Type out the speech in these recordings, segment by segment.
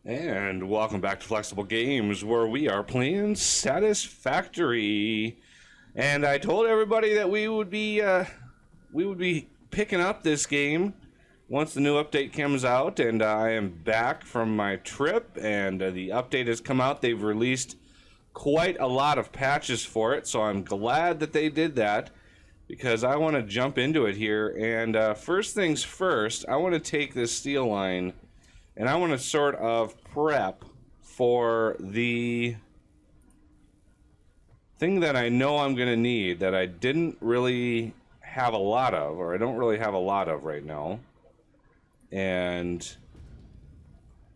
And welcome back to Flexible Games, where we are playing Satisfactory. And I told everybody that we would be picking up this game once the new update comes out. And I am back from my trip, and the update has come out. They've released quite a lot of patches for it, so I'm glad that they did that, because I want to jump into it here. And first things first, I want to take this steel line and I want to sort of prep for the thing that I know I'm going to need that I didn't really have a lot of, or I don't really have a lot of right now. And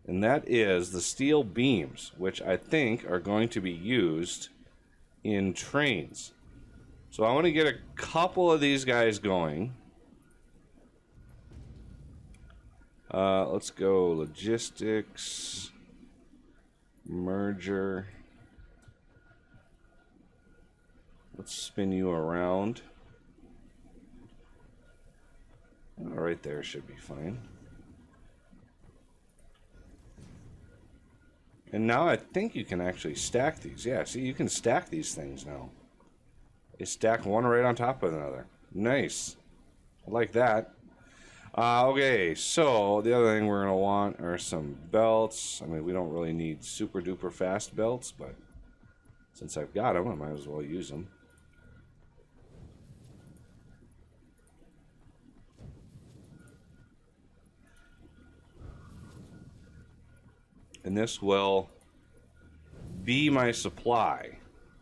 that is the steel beams, which I think are going to be used in trains. So I want to get a couple of these guys going. Let's go logistics, merger. Let's spin you around. Right there should be fine. And now I think you can actually stack these. Yeah, see, you can stack these things now. They stack one right on top of another. Nice. I like that. Okay, so the other thing we're going to want are some belts. I mean, we don't really need super duper fast belts, but since I've got them, I might as well use them. And this will be my supply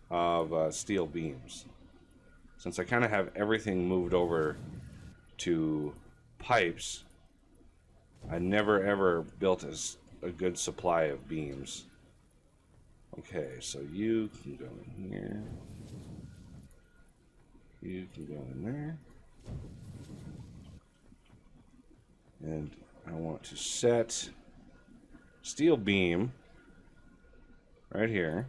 of steel beams. Since I kind of have everything moved over to pipes, I never ever built a good supply of beams. Okay, so you can go in here. You can go in there. And I want to set steel beam right here.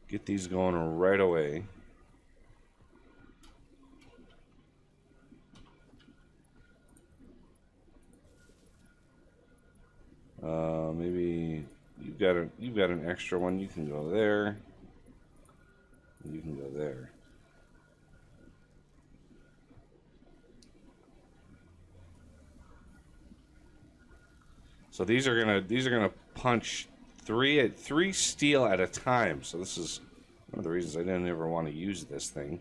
Get these going right away. Maybe you've got an extra one. You can go there. You can go there. So these are gonna punch three steel at a time. So this is one of the reasons I didn't ever want to use this thing,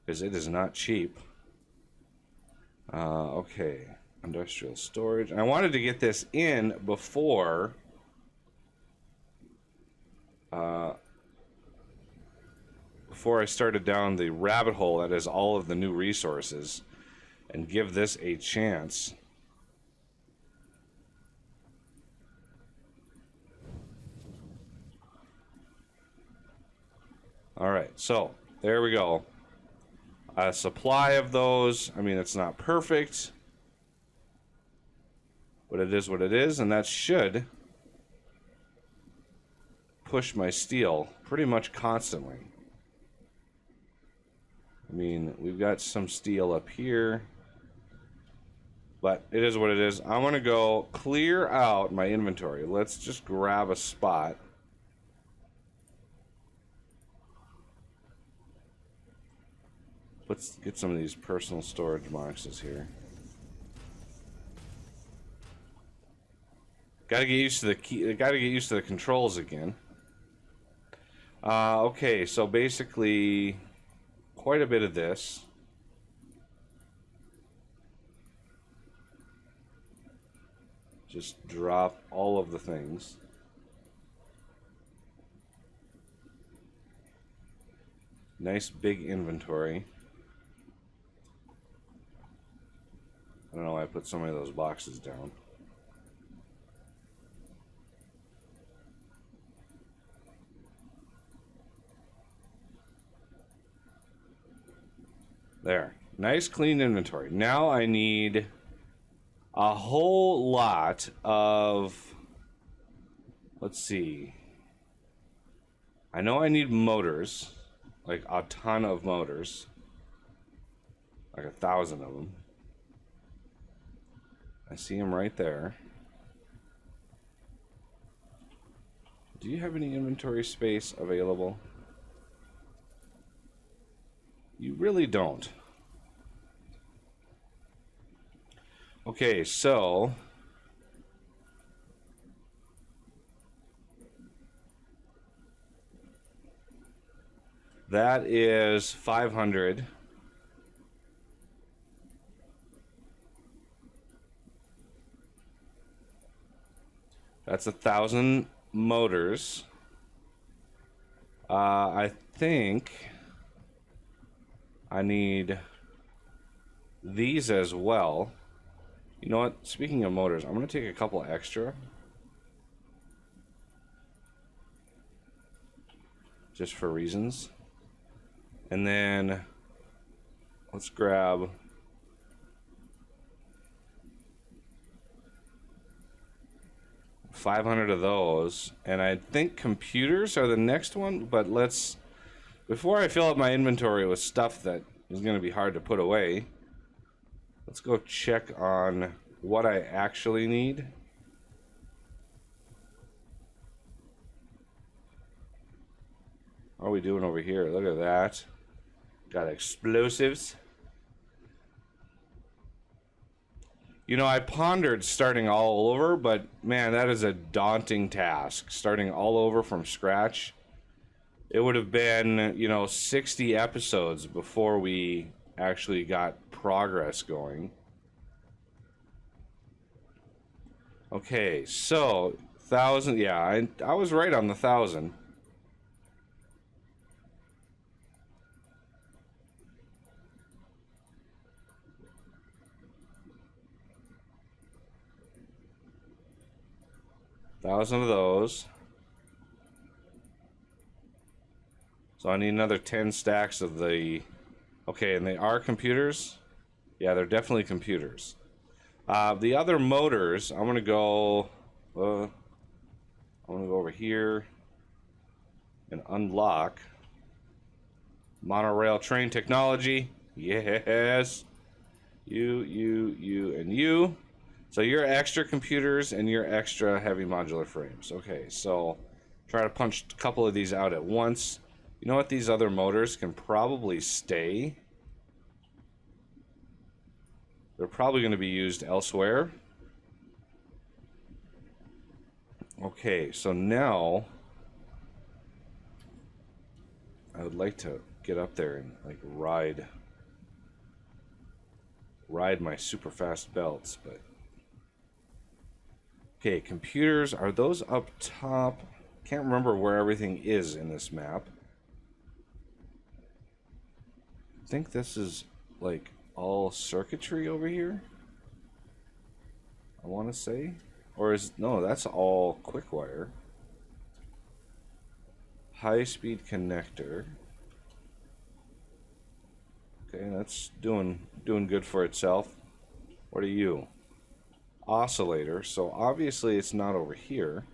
because it is not cheap. Okay, industrial storage. I wanted to get this in before I started down the rabbit hole that is all of the new resources, and give this a chance. Alright, so there we go. A supply of those. I mean, it's not perfect, but it is what it is, and that should push my steel pretty much constantly. I mean, we've got some steel up here, but it is what it is. I want to go clear out my inventory. Let's just grab a spot. Let's get some of these personal storage boxes here. Gotta get used to the key. Gotta get used to the controls again. Okay, so basically, quite a bit of this. Just drop all of the things. Nice big inventory. I don't know why I put so many of those boxes down. There. Nice clean inventory. Now I need a whole lot of... Let's see. I know I need motors. like a ton of motors, like 1,000 of them. I see them right there. Do you have any inventory space available? You really don't. Okay, so that is 500. That's 1,000 motors. I think I need these as well. You know what? Speaking of motors, I'm going to take a couple extra. Just for reasons. And then let's grab 500 of those. And I think computers are the next one, but let's, before I fill up my inventory with stuff that is going to be hard to put away, let's go check on what I actually need. How are we doing over here? Look at that. Got explosives. You know, I pondered starting all over, but man, that is a daunting task. Starting all over from scratch. It would have been, you know, 60 episodes before we actually got progress going. Okay, so 1,000. Yeah, I was right on the 1,000. Thousand of those. So I need another 10 stacks of the... Okay, and they are computers? Yeah, they're definitely computers. The other motors, I'm gonna go... I'm gonna go over here and unlock Monorail train technology. Yes. You, and you. So you're extra computers and you're extra heavy modular frames. Okay, so try to punch a couple of these out at once. You know what? These other motors can probably stay. They're probably going to be used elsewhere. Okay, so now I would like to get up there and like ride my super fast belts, but okay, computers, are those up top? Can't remember where everything is in this map. I think this is like all circuitry over here, I want to say. Or is, no, that's all quick wire. High speed connector. Okay, that's doing good for itself. What are you? Oscillator, so obviously it's not over here.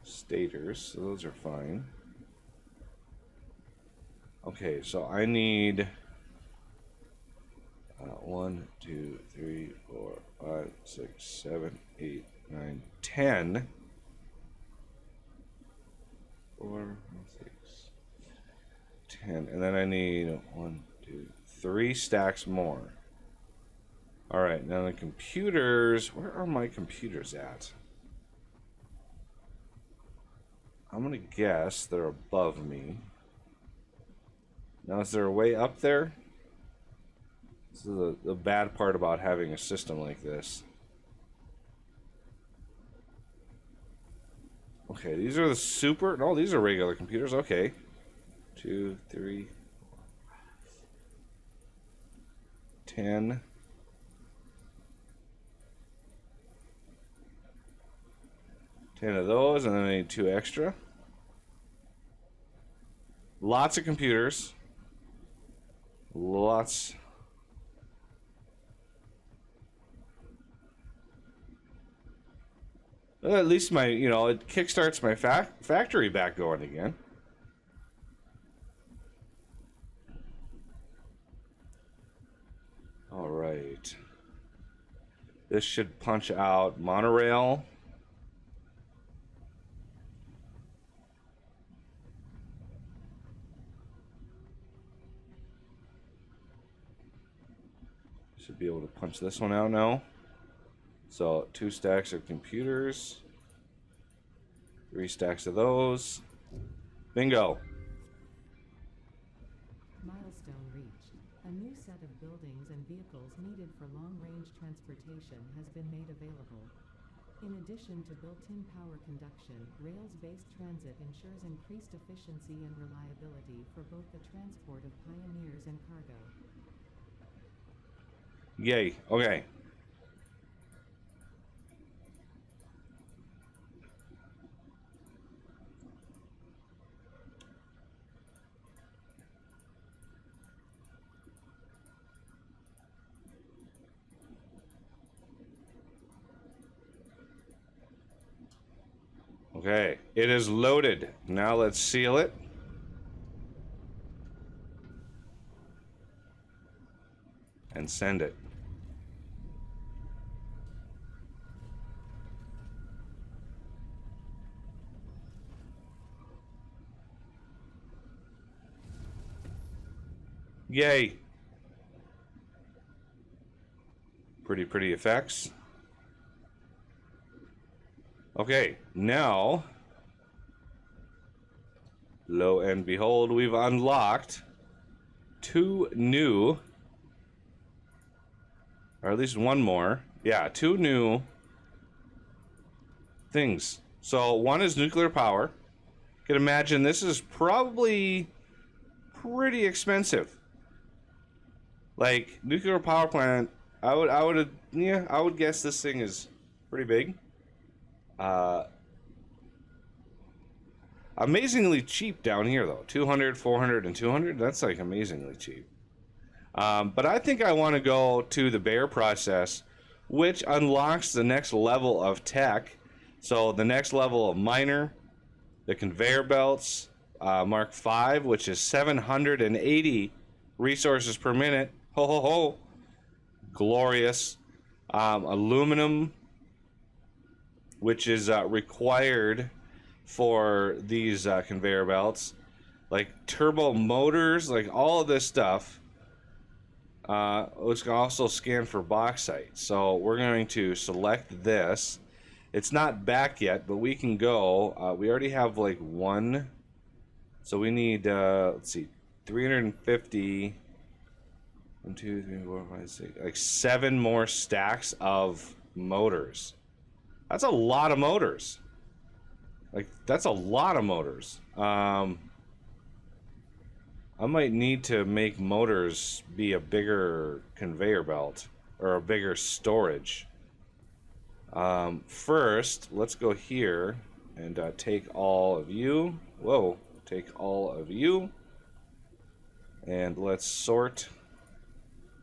Stators, so those are fine. Okay, so I need 1, 2, 3, 4, 5, 6, 7, 8, 9, 10. 4, 6, 10, and then I need 1, 2, 3 stacks more. All right, now the computers. Where are my computers at? I'm gonna guess they're above me. Now, is there a way up there? This is the bad part about having a system like this. Okay, these are the super... No, these are regular computers. Okay. 2, 3, 4, 10. Ten of those, and then I need 2 extra. Lots of computers. Lots. At least my, you know, it kickstarts my factory back going again. All right. This should punch out Monorail. Should be able to punch this one out now. So 2 stacks of computers, 3 stacks of those. Bingo. Milestone reached. A new set of buildings and vehicles needed for long-range transportation has been made available. In addition to built-in power conduction, rails-based transit ensures increased efficiency and reliability for both the transport of pioneers and cargo. Yay. Okay. Okay, it is loaded. Now let's seal it. And send it. Yay. Pretty effects. Okay, now, lo and behold, we've unlocked 2 new, or at least 1 more. Yeah, 2 new things. So one is nuclear power. You can imagine this is probably pretty expensive. Like nuclear power plant, I would guess this thing is pretty big. Amazingly cheap down here though. 200, 400, and 200. That's like amazingly cheap. But I think I want to go to the Bear process, which unlocks the next level of tech. So the next level of miner, the conveyor belts, Mark V, which is 780 resources per minute. Ho ho ho. Glorious. Aluminum, which is required for these conveyor belts, like turbo motors, like all of this stuff. Let's also scan for bauxite. So we're going to select this. It's not back yet, but we can go. We already have like 1, so we need let's see, 350. 1, 2, 3, 4, 5, 6, like 7 more stacks of motors. That's a lot of motors. Like, that's a lot of motors. I might need to make motors be a bigger conveyor belt or a bigger storage. First, let's go here and take all of you. Whoa, take all of you. And let's sort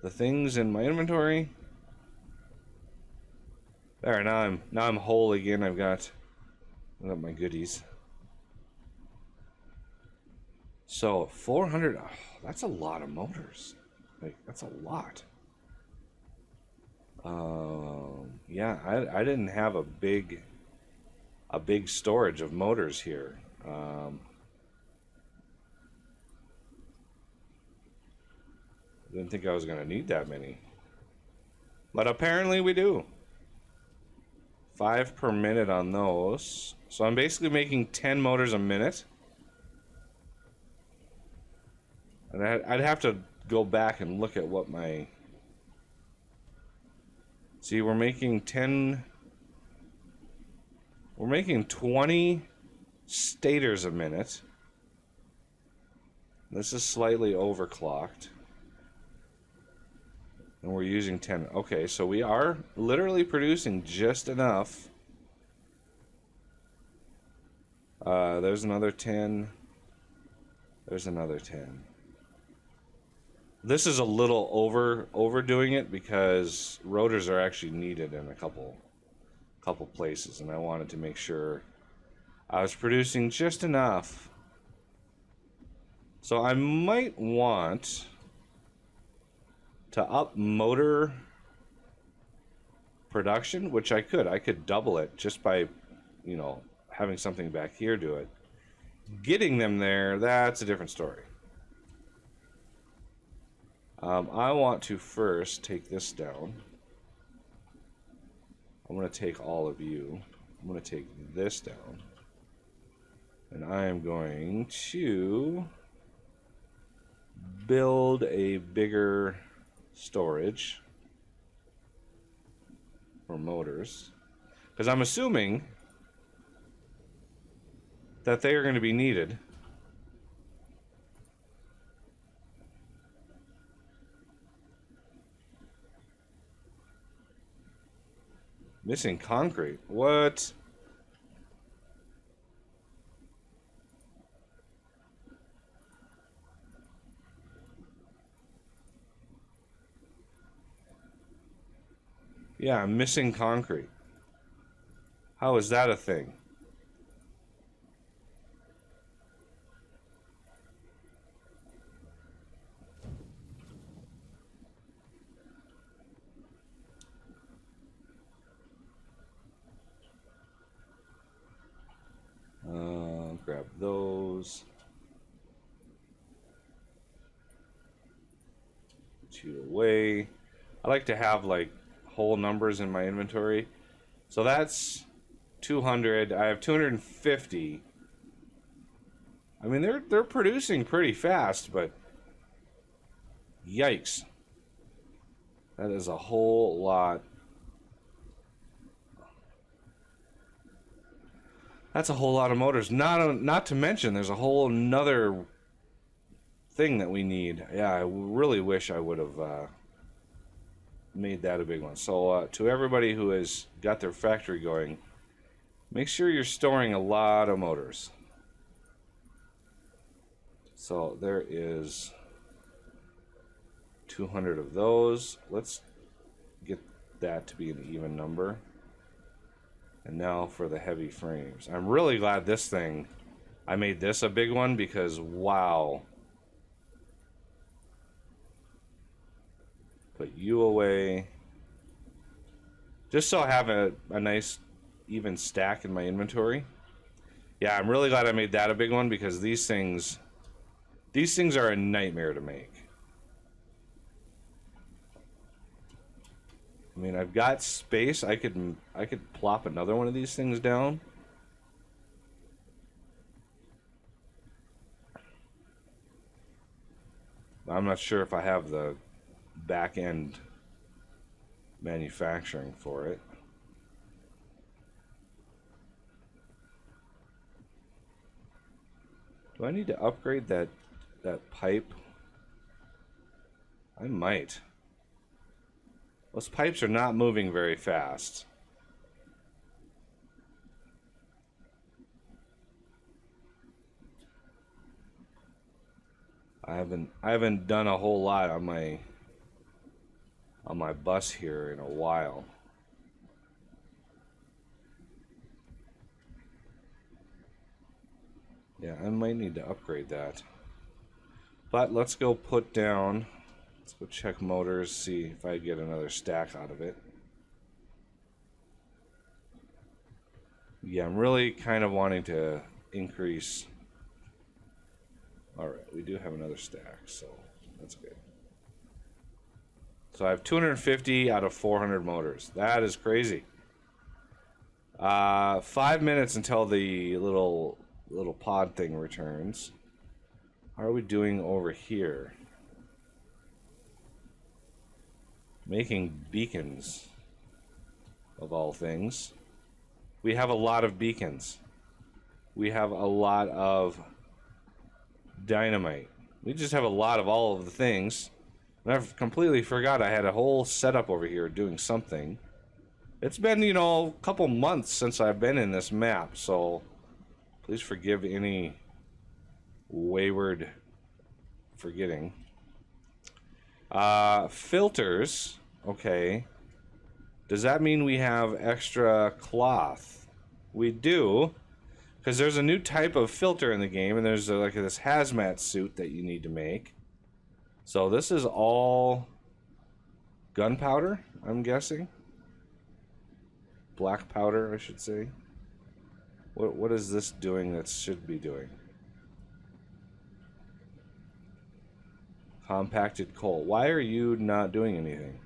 the things in my inventory. There, now I'm whole again. I've got my goodies. So 400. Oh, that's a lot of motors. Like that's a lot. Yeah, I didn't have a big storage of motors here. Didn't think I was going to need that many. But apparently we do. 5 per minute on those. So I'm basically making 10 motors a minute. And I'd have to go back and look at what my... See, we're making 10... We're making 20 stators a minute. This is slightly overclocked. And we're using 10. Okay, so we are literally producing just enough. There's another 10. There's another 10. This is a little overdoing it because rotors are actually needed in a couple couple places, and I wanted to make sure I was producing just enough. So I might want to up motor production, which I could. I could double it just by, you know, having something back here do it. Getting them there, that's a different story. I want to first take this down. I'm going to take all of you. I'm going to take this down. And I am going to build a bigger storage for motors. Because I'm assuming that they are going to be needed. Missing concrete. What? Yeah, I'm missing concrete. How is that a thing? Grab those. Shoot away. I like to have like whole numbers in my inventory. So that's 200. I have 250. I mean, they're producing pretty fast, but yikes. That is a whole lot. That's a whole lot of motors. Not to mention, there's a whole another thing that we need. Yeah, I really wish I would have made that a big one. So to everybody who has got their factory going, make sure you're storing a lot of motors. So there is 200 of those. Let's get that to be an even number. And now for the heavy frames. I'm really glad this thing, I made this a big one because, wow. Put you away. Just so I have a nice even stack in my inventory. Yeah, I'm really glad I made that a big one because these things are a nightmare to make. I mean, I've got space. I could plop another one of these things down. I'm not sure if I have the back end manufacturing for it. Do I need to upgrade that pipe? I might. Those pipes are not moving very fast. I haven't done a whole lot on my bus here in a while. Yeah, I might need to upgrade that. But let's go put down. Let's go check motors, see if I get another stack out of it. Yeah, I'm really kind of wanting to increase. Alright, we do have another stack, so that's good. So I have 250 out of 400 motors. That is crazy. 5 minutes until the little pod thing returns. How are we doing over here? Making beacons, of all things. We have a lot of beacons. We have a lot of dynamite. We just have a lot of all of the things. And I've completely forgot I had a whole setup over here doing something. It's been, you know, a couple months since I've been in this map, so please forgive any wayward forgetting. Filters, okay. Does that mean we have extra cloth? We do, because there's a new type of filter in the game, and there's like this hazmat suit that you need to make. So this is all gunpowder, I'm guessing. Black powder, I should say. What is this doing that should be doing? Compacted coal. Why are you not doing anything?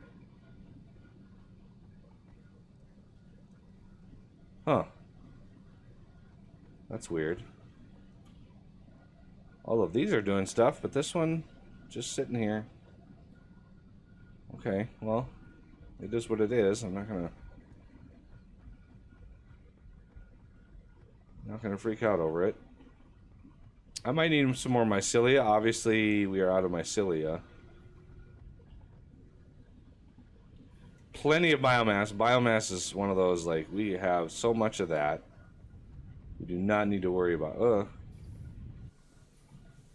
Huh. That's weird. All of these are doing stuff, but this one just sitting here. Okay, well, it is what it is. I'm not gonna freak out over it. I might need some more mycelia. Obviously, we are out of mycelia. Plenty of biomass. Biomass is one of those, like, we have so much of that. We do not need to worry about,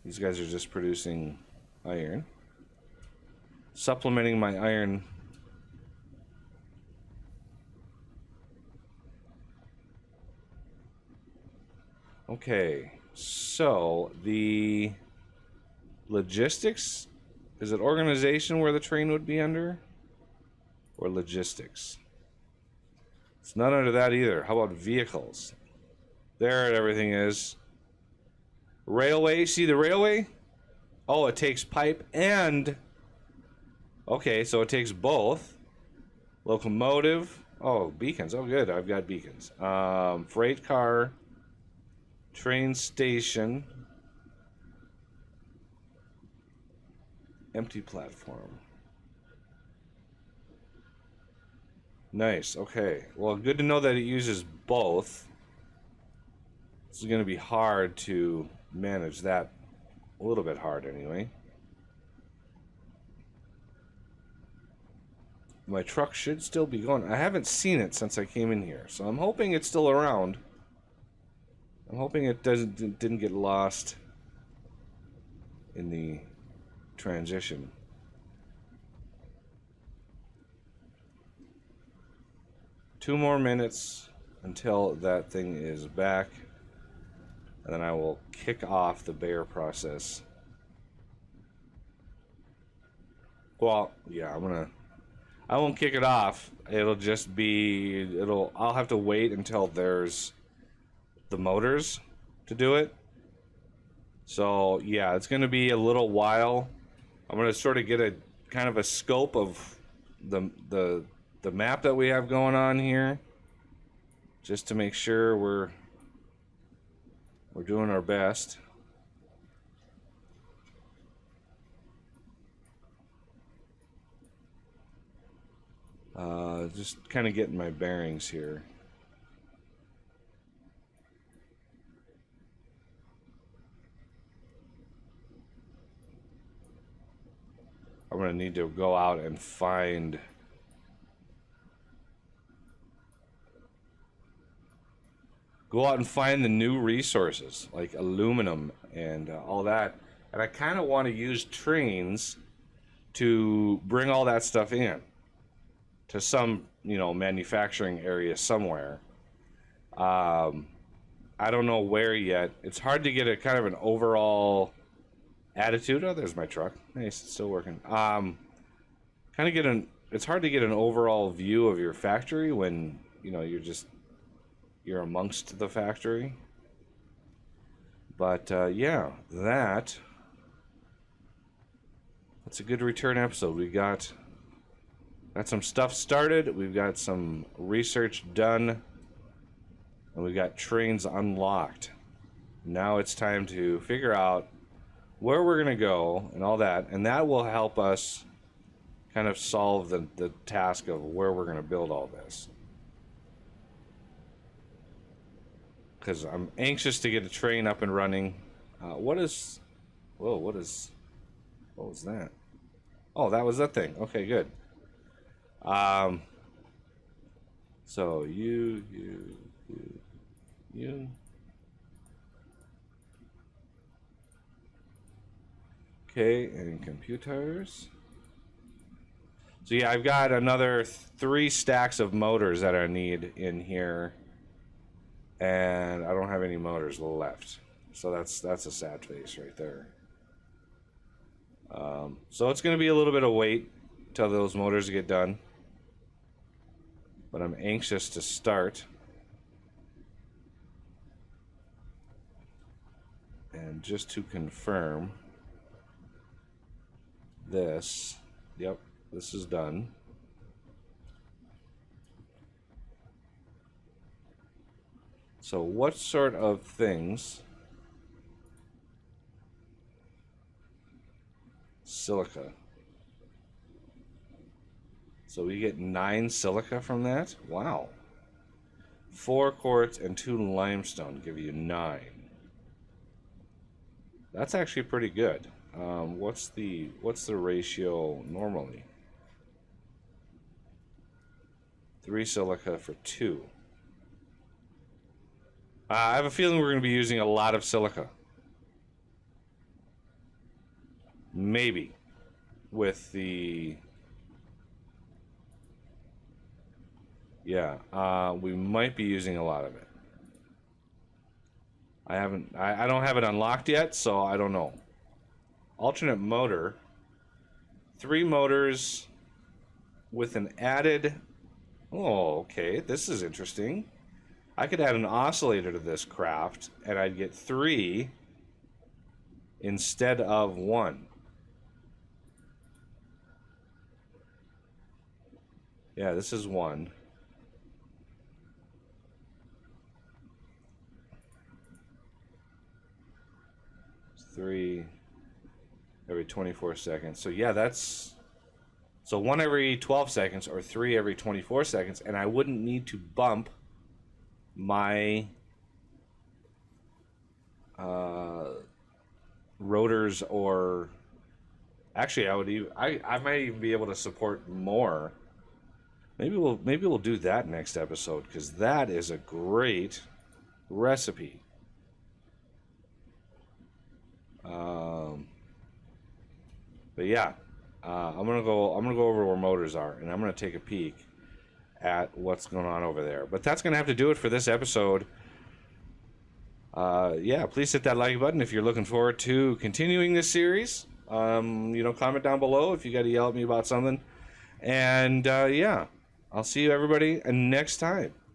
these guys are just producing iron. Supplementing my iron. Okay, so the logistics, is it organization where the train would be under? Or logistics? It's not under that either. How about vehicles? There everything is. Railway, see the railway? Oh, it takes pipe and... Okay, so it takes both. Locomotive. Oh, beacons. Oh, good. I've got beacons. Freight car. Train station. Empty platform. Nice. Okay. Well, good to know that it uses both. It's going to be hard to manage that. A little bit hard, anyway. My truck should still be going. I haven't seen it since I came in here, so I'm hoping it's still around. I'm hoping it didn't get lost in the transition. Two more minutes until that thing is back, and then I will kick off the bear process. Well, yeah, I won't kick it off. It'll just be, I'll have to wait until there's the motors to do it. So, yeah, it's going to be a little while. I'm going to sort of get a kind of a scope of the map that we have going on here, just to make sure we're doing our best. Just kind of getting my bearings here. I'm going to need to go out and find the new resources, like aluminum and all that. And I kind of want to use trains to bring all that stuff in to some, manufacturing area somewhere. I don't know where yet. It's hard to get a kind of an overall attitude. Oh, there's my truck. Nice, it's still working. It's hard to get an overall view of your factory when, you're amongst the factory. But yeah, that's a good return episode. We got some stuff started, we've got some research done, and we've got trains unlocked. Now it's time to figure out where we're gonna go and all that, and that will help us kind of solve the task of where we're gonna build all this. Because I'm anxious to get a train up and running. What was that? Oh, that was that thing. Okay, good. So you. Okay, and computers. So yeah, I've got another 3 stacks of motors that I need in here, and I don't have any motors left. So that's a sad face right there. So it's going to be a little bit of wait till those motors get done, but I'm anxious to start. And just to confirm, this, yep, this is done. So what sort of things? Silica. So we get 9 silica from that? Wow. 4 quartz and 2 limestone give you 9. That's actually pretty good. What's the ratio normally? 3 silica for 2. I have a feeling we're going to be using a lot of silica. Maybe. With the... Yeah, we might be using a lot of it. I don't have it unlocked yet, so I don't know. Alternate motor. 3 motors with an added... Oh, okay, this is interesting. I could add an oscillator to this craft, and I'd get 3 instead of 1. Yeah, this is 1. It's 3 every 24 seconds. So yeah, that's... So 1 every 12 seconds or 3 every 24 seconds, and I wouldn't need to bump my rotors, or actually I might even be able to support more. Maybe we'll do that next episode, because that is a great recipe. But yeah, I'm gonna go over where motors are, and I'm gonna take a peek at what's going on over there. But that's gonna have to do it for this episode. Yeah, please hit that like button if you're looking forward to continuing this series. Comment down below if you got to yell at me about something. And yeah, I'll see you everybody next time.